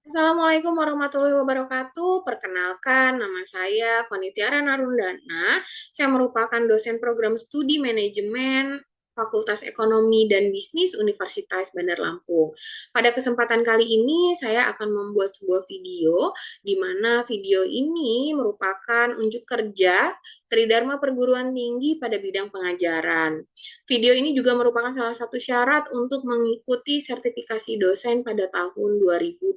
Assalamualaikum warahmatullahi wabarakatuh. Perkenalkan, nama saya Konitiara Narundana. Saya merupakan dosen program studi manajemen Fakultas Ekonomi dan Bisnis Universitas Bandar Lampung. Pada kesempatan kali ini, saya akan membuat sebuah video, di mana video ini merupakan unjuk kerja Tridharma Perguruan Tinggi pada bidang pengajaran. Video ini juga merupakan salah satu syarat untuk mengikuti sertifikasi dosen pada tahun 2025.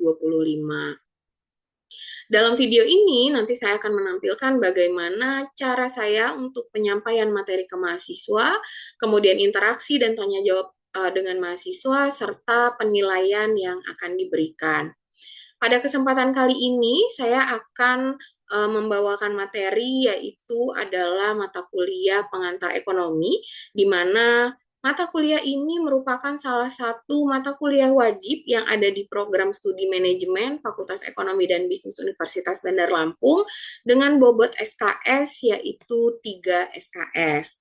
Dalam video ini, nanti saya akan menampilkan bagaimana cara saya untuk penyampaian materi ke mahasiswa, kemudian interaksi dan tanya jawab dengan mahasiswa, serta penilaian yang akan diberikan. Pada kesempatan kali ini, saya akan membawakan materi yaitu adalah mata kuliah pengantar ekonomi, di mana mata kuliah ini merupakan salah satu mata kuliah wajib yang ada di program studi manajemen Fakultas Ekonomi dan Bisnis Universitas Bandar Lampung dengan bobot SKS yaitu 3 SKS.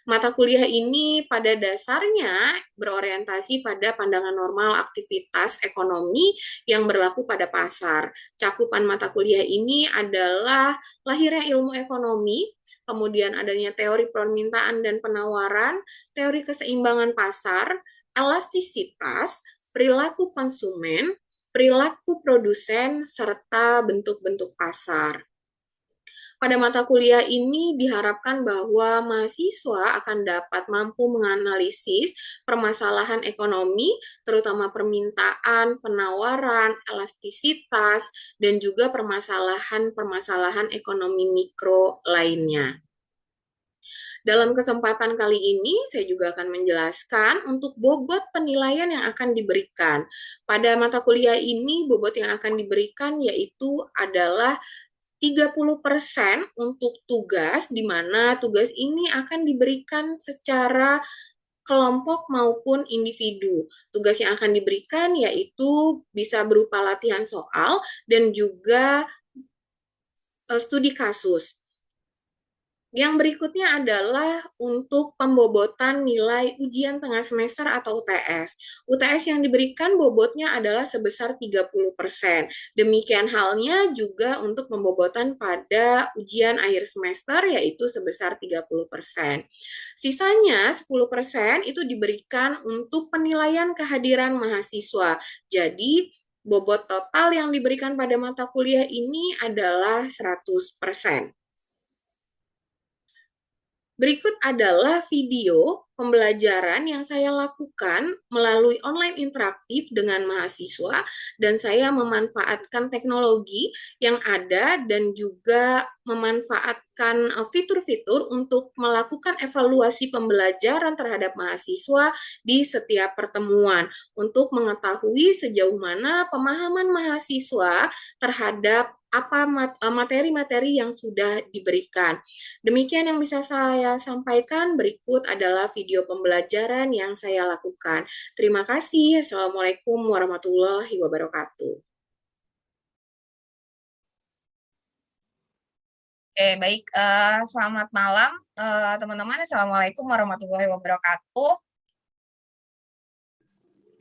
Mata kuliah ini pada dasarnya berorientasi pada pandangan normal aktivitas ekonomi yang berlaku pada pasar. Cakupan mata kuliah ini adalah lahirnya ilmu ekonomi, kemudian adanya teori permintaan dan penawaran, teori keseimbangan pasar, elastisitas, perilaku konsumen, perilaku produsen, serta bentuk-bentuk pasar. Pada mata kuliah ini diharapkan bahwa mahasiswa akan dapat mampu menganalisis permasalahan ekonomi, terutama permintaan, penawaran, elastisitas, dan juga permasalahan-permasalahan ekonomi mikro lainnya. Dalam kesempatan kali ini, saya juga akan menjelaskan untuk bobot penilaian yang akan diberikan. Pada mata kuliah ini, bobot yang akan diberikan yaitu adalah 30% untuk tugas, di mana tugas ini akan diberikan secara kelompok maupun individu. Tugas yang akan diberikan yaitu bisa berupa latihan soal dan juga studi kasus. Yang berikutnya adalah untuk pembobotan nilai ujian tengah semester atau UTS. UTS yang diberikan bobotnya adalah sebesar 30%. Demikian halnya juga untuk pembobotan pada ujian akhir semester yaitu sebesar 30%. Sisanya 10% itu diberikan untuk penilaian kehadiran mahasiswa. Jadi bobot total yang diberikan pada mata kuliah ini adalah 100%. Berikut adalah video pembelajaran yang saya lakukan melalui online interaktif dengan mahasiswa dan saya memanfaatkan teknologi yang ada dan juga memanfaatkan fitur-fitur untuk melakukan evaluasi pembelajaran terhadap mahasiswa di setiap pertemuan untuk mengetahui sejauh mana pemahaman mahasiswa terhadap apa materi-materi yang sudah diberikan. Demikian yang bisa saya sampaikan. Berikut adalah video pembelajaran yang saya lakukan. Terima kasih. Assalamualaikum warahmatullahi wabarakatuh. Oke, baik. Selamat malam, teman-teman. Assalamualaikum warahmatullahi wabarakatuh.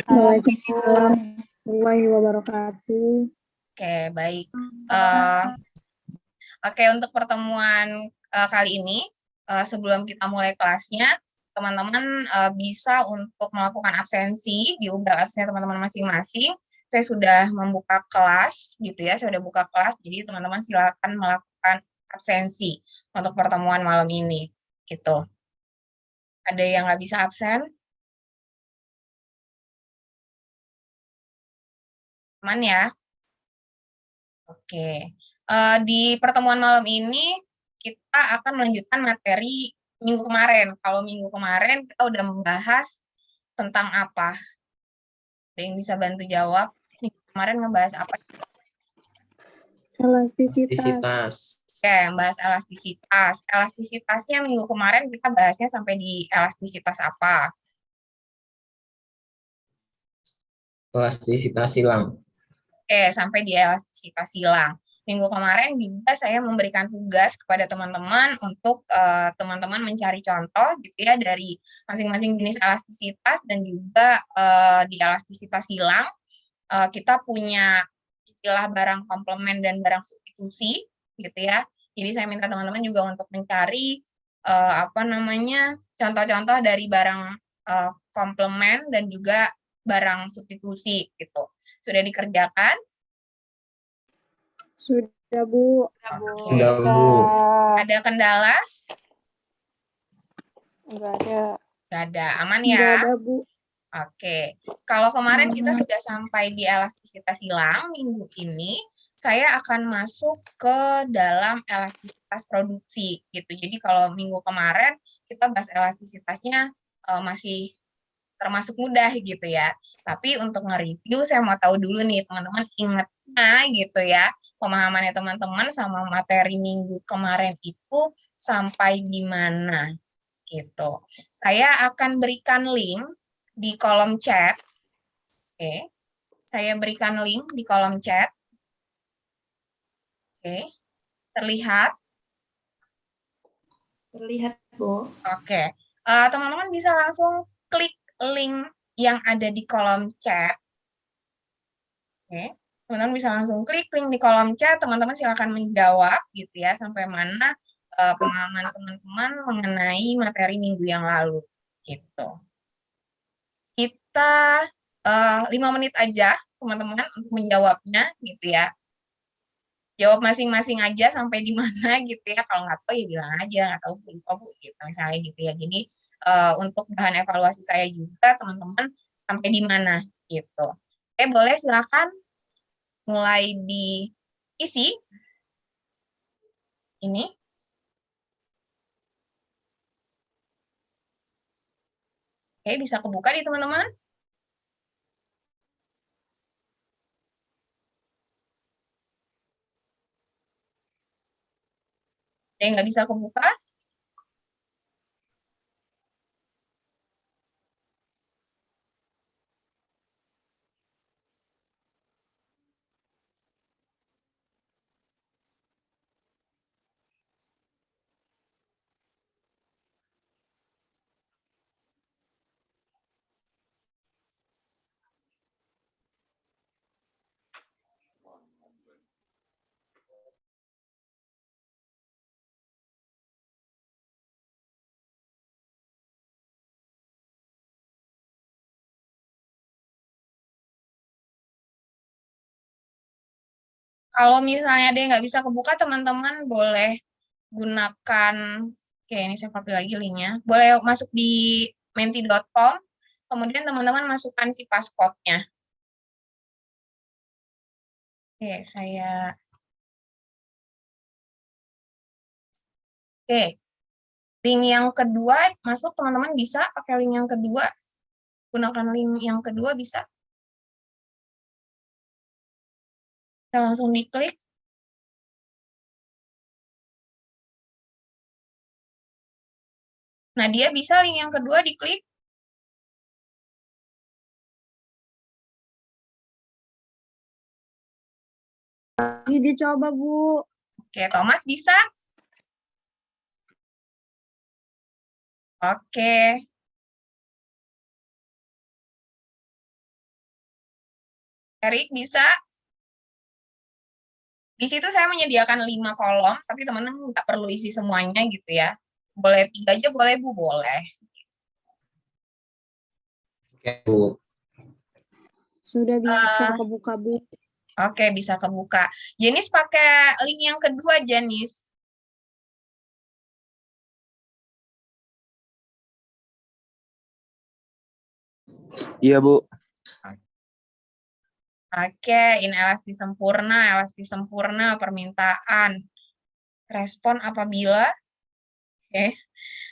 Waalaikumsalam warahmatullahi wabarakatuh. Oke, baik. Oke, untuk pertemuan kali ini, sebelum kita mulai kelasnya, teman-teman bisa untuk melakukan absensi di umbel absensi teman-teman masing-masing. Saya sudah membuka kelas, gitu ya. Saya sudah buka kelas, jadi teman-teman silakan melakukan absensi untuk pertemuan malam ini, gitu. Ada yang nggak bisa absen? Aman ya? Oke. Di pertemuan malam ini kita akan melanjutkan materi minggu kemarin. Kalau minggu kemarin kita udah membahas tentang apa? Ada yang bisa bantu jawab? Minggu kemarin ngebahas apa? Elastisitas. Oke, membahas elastisitas. Elastisitasnya minggu kemarin kita bahasnya sampai di elastisitas apa? Elastisitas silang. Oke, sampai di elastisitas silang. Minggu kemarin juga saya memberikan tugas kepada teman-teman untuk teman-teman mencari contoh gitu ya dari masing-masing jenis elastisitas dan juga di elastisitas silang kita punya istilah barang komplement dan barang substitusi, gitu ya. Jadi saya minta teman-teman juga untuk mencari contoh-contoh dari barang komplement dan juga barang substitusi gitu. Sudah dikerjakan? Sudah, Bu. Oke. Sudah, Bu. Ada kendala? Enggak ada. Nggak ada. Aman ya? Enggak ada, Bu. Oke. Kalau kemarin kita sudah sampai di elastisitas hilang, minggu ini saya akan masuk ke dalam elastisitas produksi gitu. Jadi kalau minggu kemarin kita bahas elastisitasnya masih termasuk mudah gitu ya. Tapi untuk nge-review saya mau tahu dulu nih teman-teman ingatnya gitu ya. Pemahamannya teman-teman sama materi minggu kemarin itu sampai di mana gitu. Saya akan berikan link di kolom chat. Oke. Saya berikan link di kolom chat. Oke. Terlihat? Terlihat, Bu. Oke. Teman-teman bisa langsung klik link yang ada di kolom chat. Oke. Teman-teman bisa langsung klik link di kolom chat. Teman-teman silakan menjawab gitu ya sampai mana pemahaman teman-teman mengenai materi minggu yang lalu gitu. Kita 5 menit aja teman-teman untuk menjawabnya gitu ya. Jawab masing-masing aja sampai di mana gitu ya. Kalau nggak tahu ya bilang aja, nggak tahu lupa Bu gitu misalnya gitu ya. Jadi untuk bahan evaluasi saya juga teman-teman sampai di mana gitu. Oke, boleh silakan mulai diisi ini. Oke, bisa kebuka di teman-teman. Ada yang nggak bisa kebuka? Kalau misalnya ada yang nggak bisa kebuka, teman-teman boleh gunakan, oke ini saya copy lagi linknya, boleh masuk di menti.com, kemudian teman-teman masukkan si passcode-nya. Oke, oke, link yang kedua masuk, teman-teman bisa pakai link yang kedua, gunakan link yang kedua bisa. Kita langsung diklik. Nah, dia bisa link yang kedua diklik. Lagi dicoba, Bu. Oke, Thomas bisa? Oke. Erik bisa? Di situ saya menyediakan 5 kolom, tapi teman-teman nggak perlu isi semuanya gitu ya. Boleh 3 aja, boleh Bu? Boleh. Oke, Bu. Sudah bisa kebuka, Bu. Oke, bisa kebuka. Jenis pakai link yang kedua, Jenis. Iya, Bu. Oke, inelastis sempurna, permintaan. Respon apabila, oke,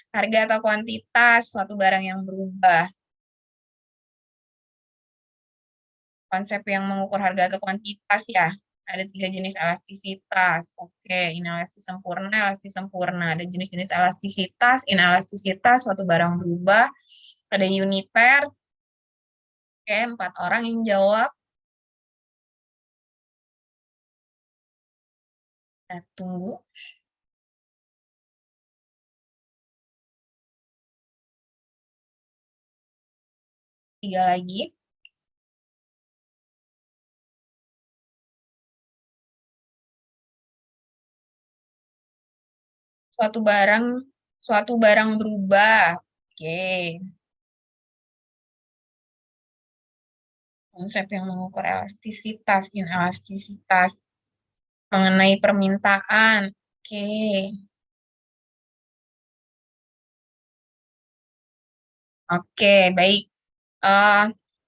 harga atau kuantitas suatu barang yang berubah. Konsep yang mengukur harga atau kuantitas ya. Ada 3 jenis elastisitas. Oke, inelastis sempurna. Ada jenis-jenis elastisitas, inelastisitas, suatu barang berubah. Ada uniter. Oke, 4 orang yang jawab. Kita tunggu. Tiga lagi. suatu barang berubah. Oke. Konsep yang mengukur elastisitas, inelastisitas, mengenai permintaan. Oke. Oke, baik.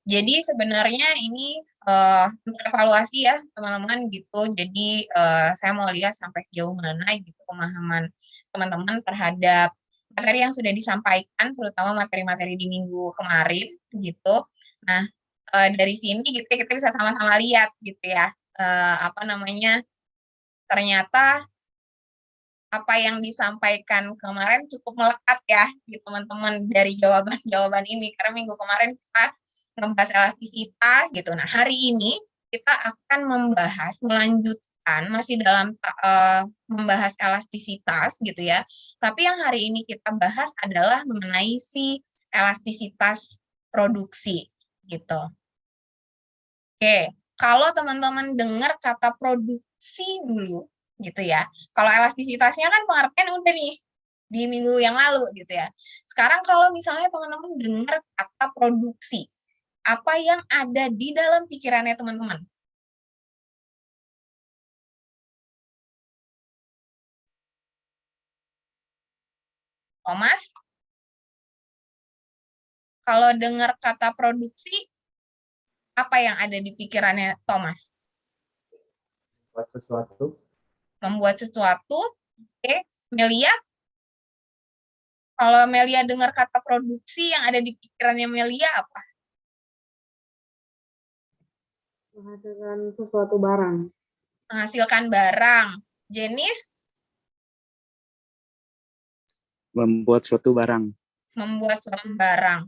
Jadi sebenarnya ini untuk evaluasi ya teman-teman gitu. Jadi saya mau lihat sampai sejauh mana gitu pemahaman teman-teman terhadap materi yang sudah disampaikan, terutama materi-materi di minggu kemarin gitu. Nah, dari sini gitu kita bisa sama-sama lihat gitu ya, apa namanya, ternyata apa yang disampaikan kemarin cukup melekat ya di teman-teman dari jawaban-jawaban ini, karena minggu kemarin kita membahas elastisitas gitu. Nah, hari ini kita akan melanjutkan masih dalam membahas elastisitas gitu ya. Tapi yang hari ini kita bahas adalah mengenai si elastisitas produksi gitu. Oke, kalau teman-teman dengar kata produksi dulu gitu ya. Kalau elastisitasnya kan pengertian udah nih di minggu yang lalu gitu ya. Sekarang kalau misalnya teman-teman dengar kata produksi, apa yang ada di dalam pikirannya teman-teman? Thomas, kalau dengar kata produksi, apa yang ada di pikirannya Thomas? Buat sesuatu. Membuat sesuatu. Oke, Melia? Kalau Melia dengar kata produksi, yang ada di pikirannya Melia apa? Menghasilkan sesuatu barang. Menghasilkan barang. Jenis? Membuat suatu barang. Membuat suatu barang.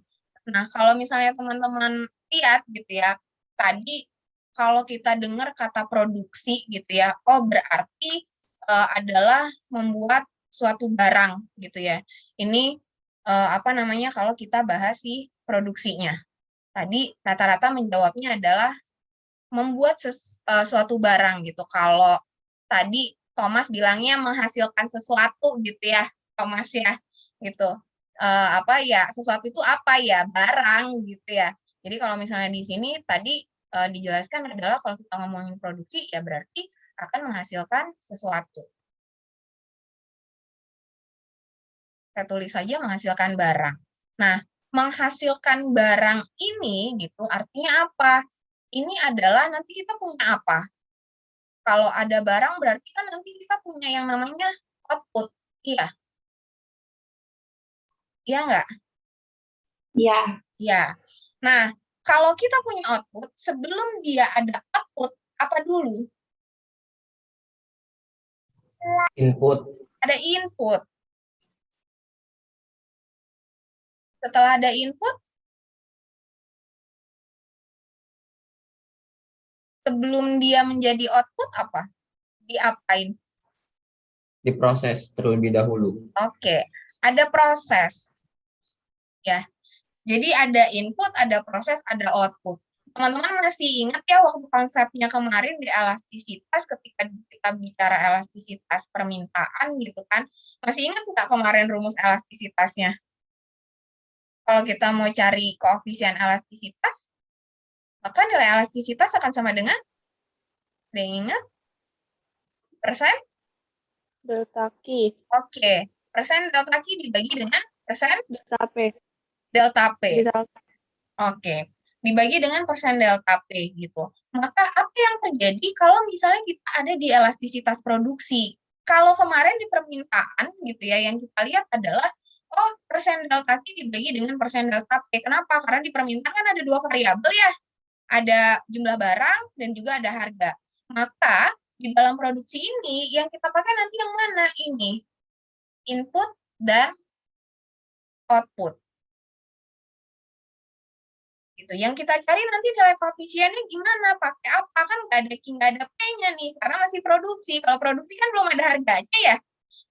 Nah, kalau misalnya teman-teman lihat gitu ya, tadi kalau kita dengar kata produksi gitu ya, oh berarti adalah membuat suatu barang gitu ya. Ini apa namanya kalau kita bahas si produksinya. Tadi rata-rata menjawabnya adalah membuat suatu barang gitu. Kalau tadi Thomas bilangnya menghasilkan sesuatu gitu ya, Thomas ya, gitu. Apa ya, sesuatu itu apa ya, barang gitu ya. Jadi kalau misalnya di sini tadi dijelaskan adalah kalau kita ngomongin produksi, ya berarti akan menghasilkan sesuatu. Saya tulis saja menghasilkan barang. Nah, menghasilkan barang ini gitu artinya apa? Ini adalah nanti kita punya apa? Kalau ada barang berarti kan nanti kita punya yang namanya output. Iya. Iya nggak? Iya. Iya. Nah, kalau kita punya output, sebelum dia ada output, apa dulu? Input. Ada input. Setelah ada input, sebelum dia menjadi output apa? Diapain? Diproses terlebih dahulu. Oke, ada proses. Ya. Jadi ada input, ada proses, ada output. Teman-teman masih ingat ya waktu konsepnya kemarin di elastisitas ketika kita bicara elastisitas permintaan gitu kan. Masih ingat nggak kemarin rumus elastisitasnya? Kalau kita mau cari koefisien elastisitas, maka nilai elastisitas akan sama dengan, ada yang ingat? Persen? Delta Q. Oke, persen delta Q dibagi dengan persen Delta P. delta P. Delta. Oke, dibagi dengan persen delta P gitu. Maka apa yang terjadi kalau misalnya kita ada di elastisitas produksi? Kalau kemarin di permintaan gitu ya, yang kita lihat adalah, oh persen delta Q dibagi dengan persen delta P. Kenapa? Karena di permintaan kan ada dua variabel ya, ada jumlah barang dan juga ada harga. Maka di dalam produksi ini yang kita pakai nanti yang mana ini? Input dan output. Gitu. Yang kita cari nanti nilai koefisiennya gimana, pakai apa, kan nggak ada P-nya nih, karena masih produksi. Kalau produksi kan belum ada harganya ya,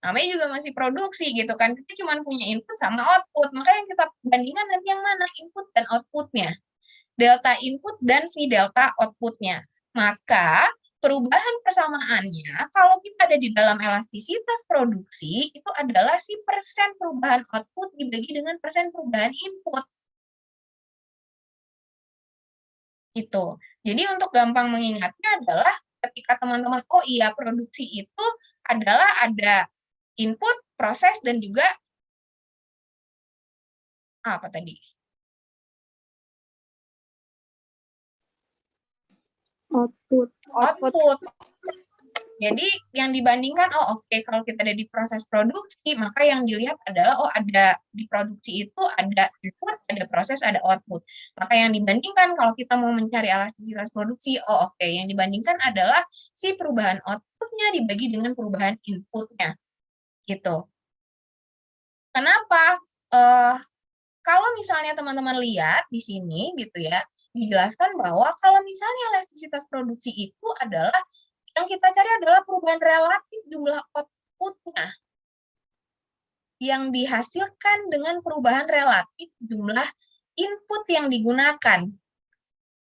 namanya juga masih produksi gitu kan, kita cuma punya input sama output, maka yang kita bandingkan nanti yang mana, input dan outputnya, delta input dan si delta outputnya. Maka perubahan persamaannya kalau kita ada di dalam elastisitas produksi itu adalah si persen perubahan output dibagi dengan persen perubahan input. Gitu. Jadi untuk gampang mengingatnya adalah ketika teman-teman, oh iya produksi itu adalah ada input, proses, dan juga apa tadi? Output. Output. Jadi yang dibandingkan, oh oke, kalau kita ada di proses produksi, maka yang dilihat adalah, oh ada di produksi itu ada input, ada proses, ada output. Maka yang dibandingkan kalau kita mau mencari elastisitas produksi, oh oke, yang dibandingkan adalah si perubahan outputnya dibagi dengan perubahan inputnya. Gitu. Kenapa? Kalau misalnya teman-teman lihat di sini gitu ya, dijelaskan bahwa kalau misalnya elastisitas produksi itu adalah yang kita cari adalah perubahan relatif jumlah outputnya yang dihasilkan dengan perubahan relatif jumlah input yang digunakan.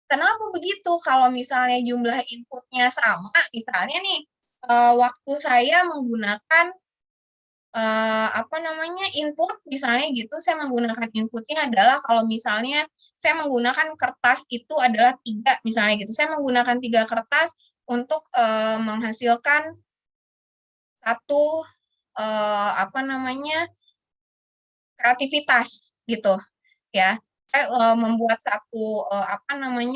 Kenapa begitu? Kalau misalnya jumlah inputnya sama, misalnya nih, waktu saya menggunakan input misalnya gitu, saya menggunakan inputnya adalah kalau misalnya saya menggunakan kertas itu adalah 3 misalnya gitu, saya menggunakan 3 kertas untuk menghasilkan satu kreativitas gitu ya. Saya membuat satu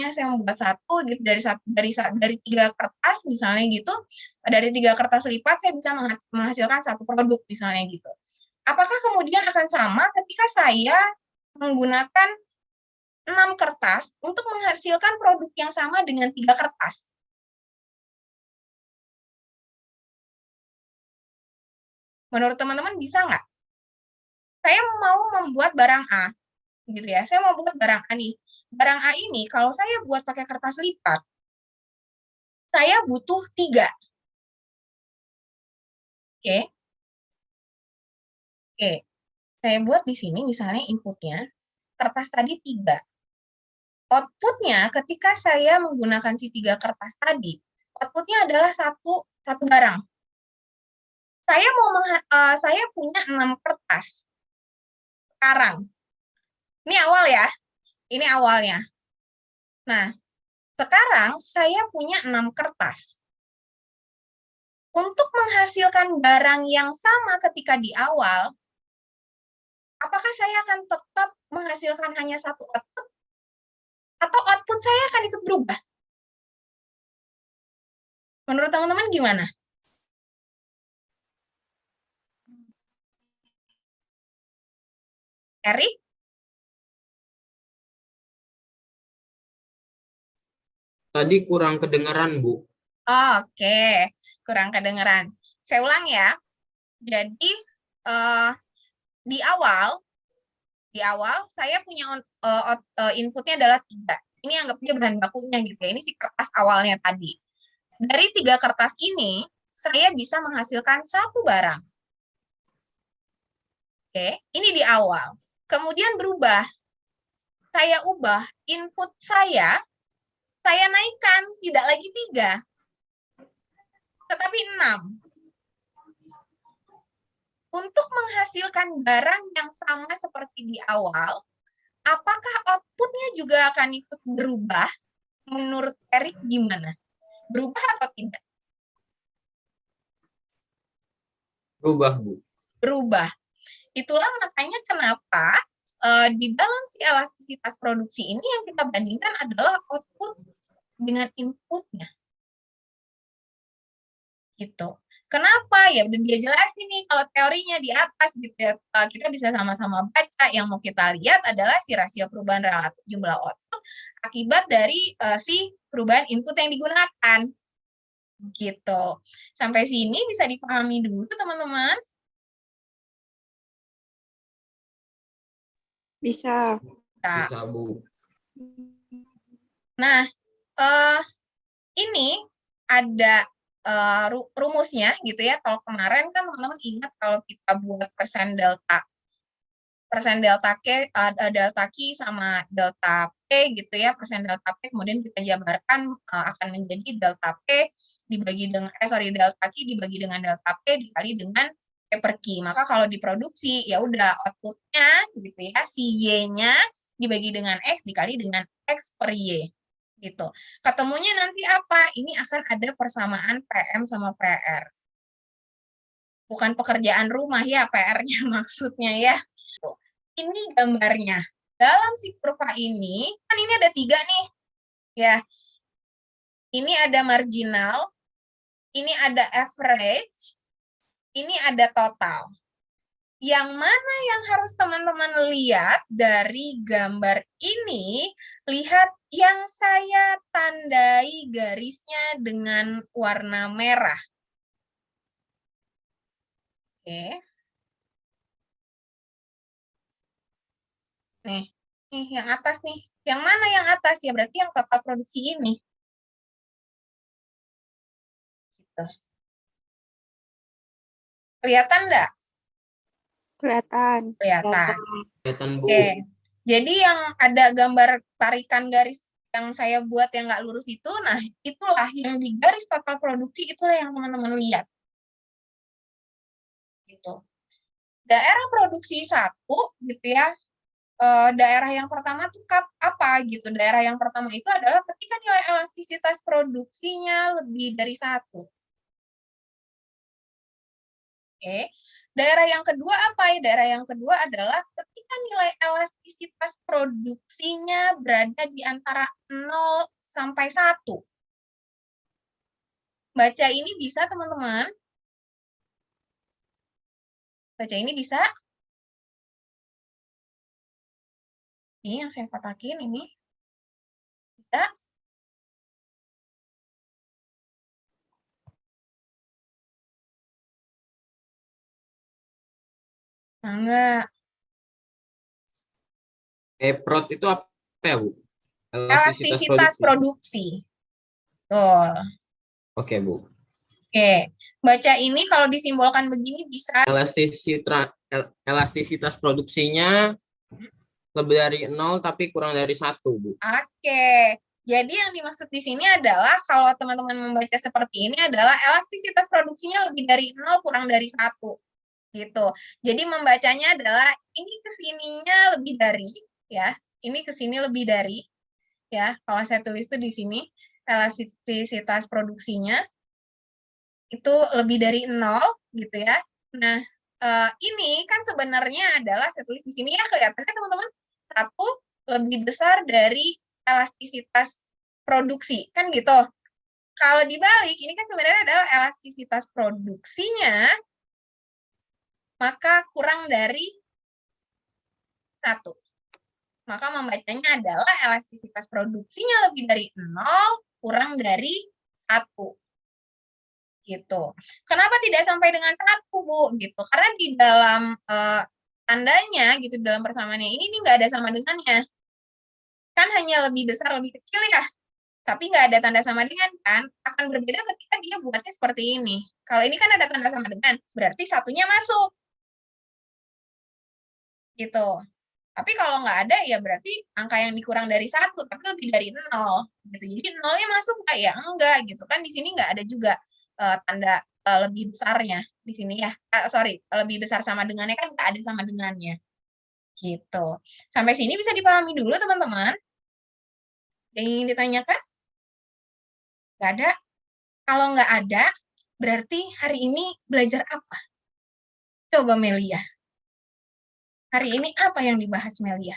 saya membuat satu gitu dari 3 kertas misalnya gitu, dari 3 kertas lipat saya bisa menghasilkan satu produk misalnya gitu. Apakah kemudian akan sama ketika saya menggunakan 6 kertas untuk menghasilkan produk yang sama dengan 3 kertas? Menurut teman-teman bisa nggak? Saya mau membuat barang A, gitu ya. Saya mau buat barang A nih. Barang A ini kalau saya buat pakai kertas lipat, saya butuh 3. Oke. Oke. Saya buat di sini misalnya inputnya, kertas tadi 3. Outputnya ketika saya menggunakan si 3 kertas tadi, outputnya adalah satu barang. Saya punya 6 kertas. Sekarang. Ini awal ya. Ini awalnya. Nah, sekarang saya punya 6 kertas. Untuk menghasilkan barang yang sama ketika di awal, apakah saya akan tetap menghasilkan hanya satu output? Atau output saya akan ikut berubah? Menurut teman-teman gimana? Erik? Tadi kurang kedengaran, Bu. Oke, kurang kedengeran. Saya ulang ya. Jadi di awal saya punya inputnya adalah 3. Ini anggapnya bahan bakunya gitu ya. Ini si kertas awalnya tadi. Dari 3 kertas ini, saya bisa menghasilkan satu barang. Oke, ini di awal. Kemudian berubah. Saya ubah input saya naikkan, tidak lagi 3, tetapi 6. Untuk menghasilkan barang yang sama seperti di awal, apakah outputnya juga akan ikut berubah? Menurut Erik gimana? Berubah atau tidak? Berubah, Bu. Berubah. Itulah makanya kenapa di dalam si elastisitas produksi ini yang kita bandingkan adalah output dengan inputnya. Gitu. Kenapa? Ya udah dia jelasin nih kalau teorinya di atas gitu ya. Kita bisa sama-sama baca. Yang mau kita lihat adalah si rasio perubahan relatif jumlah output akibat dari si perubahan input yang digunakan. Gitu. Sampai sini bisa dipahami dulu teman-teman. Bisa. Bisa, Bu. Nah, ini ada rumusnya gitu ya. Kalau kemarin kan teman-teman ingat kalau kita buat persen delta persen delta Q sama delta P gitu ya, persen delta P kemudian kita jabarkan akan menjadi delta P dibagi dengan delta Q dibagi dengan delta P dikali dengan P per Q. Maka kalau diproduksi ya udah outputnya gitu ya, si Y-nya dibagi dengan X dikali dengan X per Y gitu. Ketemunya nanti apa? Ini akan ada persamaan PM sama PR. Bukan pekerjaan rumah ya, PR-nya maksudnya ya. Ini gambarnya. Dalam si kurva ini, kan ini ada 3 nih. Ya. Ini ada marginal, ini ada average, ini ada total. Yang mana yang harus teman-teman lihat dari gambar ini? Lihat yang saya tandai garisnya dengan warna merah. Oke. Nih yang atas nih. Yang mana yang atas? Ya berarti yang total produksi ini. Gitu. Kelihatan nggak? Kelihatan. Kelihatan. Kelihatan, Bu. Oke. Jadi yang ada gambar tarikan garis yang saya buat yang nggak lurus itu, nah itulah yang di garis total produksi, itulah yang teman-teman lihat. Gitu. Daerah produksi 1, gitu ya, daerah yang pertama tuh apa gitu? Daerah yang pertama itu adalah ketika nilai elastisitas produksinya lebih dari 1. Oke. Daerah yang kedua apa ya? Daerah yang kedua adalah ketika nilai elastisitas produksinya berada di antara 0 sampai 1. Baca ini bisa, teman-teman? Baca ini bisa? Ini yang saya kotakin ini. Bisa? Nah, enggak. Prod itu apa ya, Bu? Elastisitas produksi. Tuh. Oke, Bu. Oke. Baca ini kalau disimbolkan begini bisa. Elastisitas produksinya lebih dari 0 tapi kurang dari 1, Bu. Oke. Jadi yang dimaksud di sini adalah kalau teman-teman membaca seperti ini adalah elastisitas produksinya lebih dari 0 kurang dari 1. Gitu. Jadi membacanya adalah ini kesininya lebih dari, ya. Ini kesini lebih dari, ya. Kalau saya tulis itu di sini elastisitas produksinya itu lebih dari 0, gitu ya. Nah, ini kan sebenarnya adalah saya tulis di sini ya, kelihatannya teman-teman 1 lebih besar dari elastisitas produksi, kan gitu. Kalau dibalik, ini kan sebenarnya adalah elastisitas produksinya maka kurang dari 1. Maka membacanya adalah elastisitas produksinya lebih dari 0, kurang dari 1. Gitu. Kenapa tidak sampai dengan 1, Bu? Gitu. Karena di dalam tandanya, gitu, dalam persamaannya ini nggak ada sama dengannya. Kan hanya lebih besar, lebih kecil ya. Tapi nggak ada tanda sama dengan, kan? Akan berbeda ketika dia buatnya seperti ini. Kalau ini kan ada tanda sama dengan, berarti satunya masuk. Gitu. Tapi kalau nggak ada, ya berarti angka yang dikurang dari 1, tapi lebih dari 0. Gitu. Jadi 0-nya masuk nggak? Ya enggak. Gitu kan di sini nggak ada juga tanda lebih besarnya di sini ya. Sorry, lebih besar sama dengannya kan nggak ada sama dengannya. Gitu. Sampai sini bisa dipahami dulu, teman-teman? Yang ingin ditanyakan? Nggak ada? Kalau nggak ada, berarti hari ini belajar apa? Coba Melia. Hari ini apa yang dibahas Melia?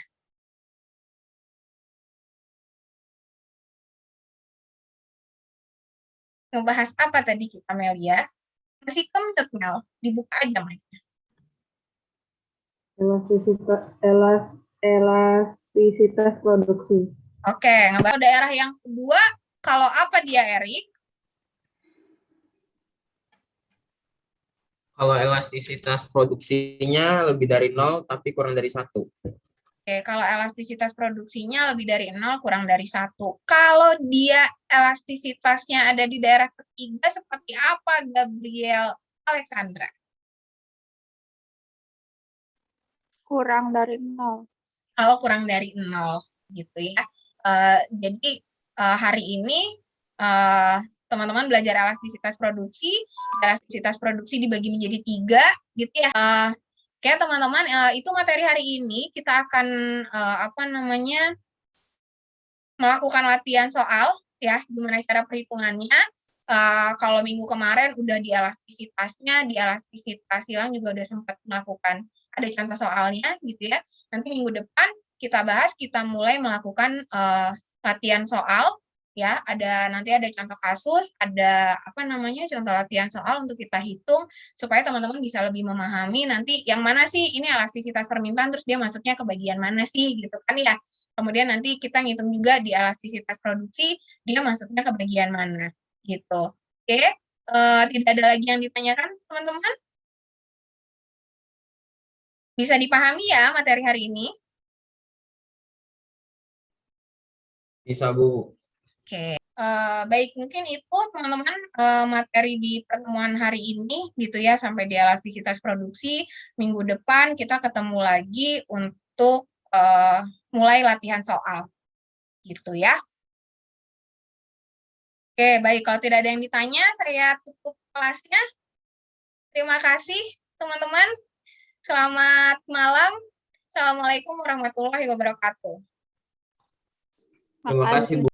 Ngebahas apa tadi kita, Melia? Masih kemdet, Mel. Dibuka aja mainnya. Elastisitas produksi. Oke, ngebahas daerah yang kedua. Kalau apa dia, Erik? Kalau elastisitas produksinya lebih dari 0 tapi kurang dari 1. Oke, kalau elastisitas produksinya lebih dari 0, kurang dari 1. Kalau dia elastisitasnya ada di daerah ketiga, seperti apa, Gabriel Alexandra? Kurang dari 0. Kalau kurang dari 0 gitu ya. Jadi hari ini teman-teman belajar elastisitas produksi. Elastisitas produksi dibagi menjadi 3 gitu ya. Kayak teman-teman itu materi hari ini kita akan melakukan latihan soal ya, gimana cara perhitungannya. Kalau minggu kemarin udah di elastisitasnya, di elastisitas silang juga udah sempat melakukan ada contoh soalnya gitu ya. Nanti minggu depan kita bahas, kita mulai melakukan latihan soal ya. Nanti ada contoh kasus, ada contoh latihan soal untuk kita hitung supaya teman-teman bisa lebih memahami nanti yang mana sih ini elastisitas permintaan, terus dia masuknya ke bagian mana sih gitu kan ya. Kemudian nanti kita ngitung juga di elastisitas produksi dia masuknya ke bagian mana gitu. Oke, tidak ada lagi yang ditanyakan teman-teman? Bisa dipahami ya materi hari ini? Bisa, Bu. Oke, baik, mungkin itu teman-teman materi di pertemuan hari ini gitu ya, sampai di elastisitas produksi. Minggu depan kita ketemu lagi untuk mulai latihan soal gitu ya. Oke, baik, kalau tidak ada yang ditanya, saya tutup kelasnya. Terima kasih teman-teman. Selamat malam. Assalamualaikum warahmatullahi wabarakatuh. Terima kasih, Bu.